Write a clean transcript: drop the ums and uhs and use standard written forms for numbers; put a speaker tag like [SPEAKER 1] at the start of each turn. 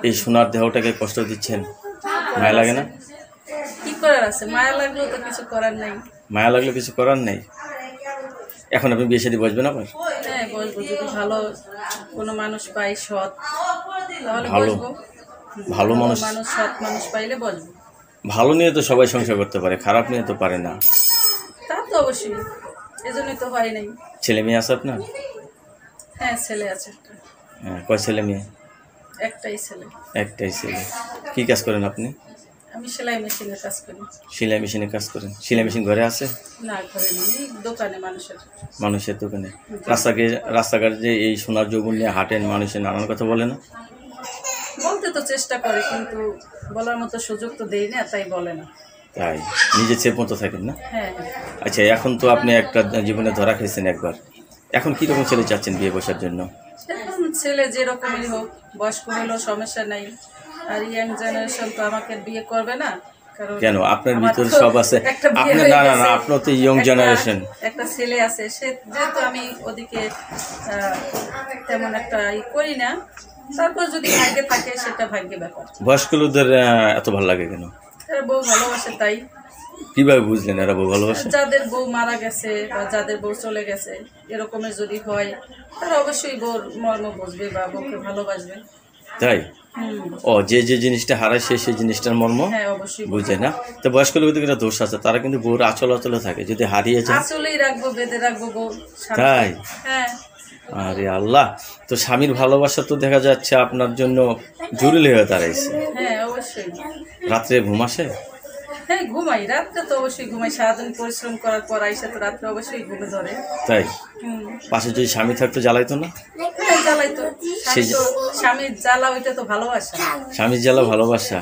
[SPEAKER 1] এই সোনার দেহটাকে কষ্ট দিচ্ছেন, মায়া লাগে না?
[SPEAKER 2] কি করার আছে, মায়া লাগলেও তো কিছু করার নাই।
[SPEAKER 1] মায়া লাগলে কিছু করার নেই। এখন আপনি বিয়ে শাদী বসবেন আবার?
[SPEAKER 2] হ্যাঁ বসবো, যদি ভালো কোনো মানুষ পাই সৎ, তাহলে
[SPEAKER 1] ভালো
[SPEAKER 2] বসবো।
[SPEAKER 1] ভালো মানুষ
[SPEAKER 2] সৎ মানুষ পাইলে বসবো।
[SPEAKER 1] ভালো নিয়ে তো সবাই সংসার করতে পারে, খারাপ নিয়ে তো পারে না।
[SPEAKER 2] তা তো অবশ্যই, এজন্যই তো হয় নাই।
[SPEAKER 1] ছেলে মেয়ে আছে আপনার?
[SPEAKER 2] হ্যাঁ ছেলে আছে একটা।
[SPEAKER 1] হ্যাঁ, কয় ছেলে মেয়ে?
[SPEAKER 2] একটাই ছেলে।
[SPEAKER 1] একটাই ছেলে। কি কাজ করেন আপনি?
[SPEAKER 2] আমি সেলাই মেশিনের কাজ করি।
[SPEAKER 1] সেলাই মেশিনে কাজ করেন? সেলাই মেশিন ঘরে আছে?
[SPEAKER 2] না ঘরে নেই, দোকানে
[SPEAKER 1] মানুষের দোকানে। রাস্তাঘাটে যে এই সোনার যৌবন নিয়ে হাঁটেন, মানুষের নানান কথা বলে না?
[SPEAKER 2] বলতে তো চেষ্টা করে, কিন্তু বলার মতো সুযোগ তো দেই না, তাই বলে না।
[SPEAKER 1] তাই নিজে চেপ মতো থাকেন না?
[SPEAKER 2] হ্যাঁ।
[SPEAKER 1] আচ্ছা, এখন তো আপনি একটা জীবনে ধরা খেয়েছেন একবার, এখন কীরকম ছেলে চাচ্ছেন বিয়ে বসার জন্য?
[SPEAKER 2] এখন ছেলে যেরকমই হোক, বয়স্ক হলেও সমস্যা নাই। আর ইয়াং জেনারেশন তো আমাকে বিয়ে করবে না।
[SPEAKER 1] কেন, আপনার ভিতরে সব আছে। আপনি না না না, আপনার তো ইয়ং জেনারেশন।
[SPEAKER 2] একটা ছেলে আছে, সে যেহেতু আমি ওদিকে তেমন একটা করি না, তারপর যদি ভাগ্যে থাকে সেটা ভাগ্যের ব্যাপার।
[SPEAKER 1] বয়স্ক লোকদের এত ভালো লাগে কেন?
[SPEAKER 2] এরা বউ ভালোবাসে তাই।
[SPEAKER 1] কিভাবে বুঝলেন এরা বউ ভালোবাসে?
[SPEAKER 2] যাদের বউ মারা গেছে বা যাদের বউ চলে গেছে, এরকমের যদি হয়, তারা অবশ্যই বউর মর্ম বুঝবে বা বউকে ভালোবাসবে।
[SPEAKER 1] তাই? ও, যে যে জিনিসটা হারায় সেই জিনিসটার মর্ম বুঝে না। তো বয়স্ক লোকদের একটা দোষ আছে, তারা কিন্তু বউর আচল আচলে থাকে, যদি হারিয়ে যায়
[SPEAKER 2] আচলেই রাখবো, বেঁধে রাখবো বউ।
[SPEAKER 1] তাই?
[SPEAKER 2] হ্যাঁ।
[SPEAKER 1] আরে আল্লাহ, তো স্বামীর ভালোবাসা তো দেখা যাচ্ছে আপনার জন্য জরুরি হয়ে দাঁড়াইছে।
[SPEAKER 2] হ্যাঁ অবশ্যই।
[SPEAKER 1] রাত্রে ঘুম আসে?
[SPEAKER 2] হ্যাঁ ঘুমাই, রাত্রে তো অবশ্যই ঘুমাই। সারাদিন পরিশ্রম করার পর আইসা তো রাত্রে অবশ্যই ঘুমে ধরে।
[SPEAKER 1] তাই? পাশে যদি স্বামী থাকতো জ্বালাইতো না?
[SPEAKER 2] হ্যাঁ জ্বালাইতো। স্বামীর জ্বালা ওইটা তো ভালোবাসা।
[SPEAKER 1] স্বামীর জ্বালা ভালোবাসা।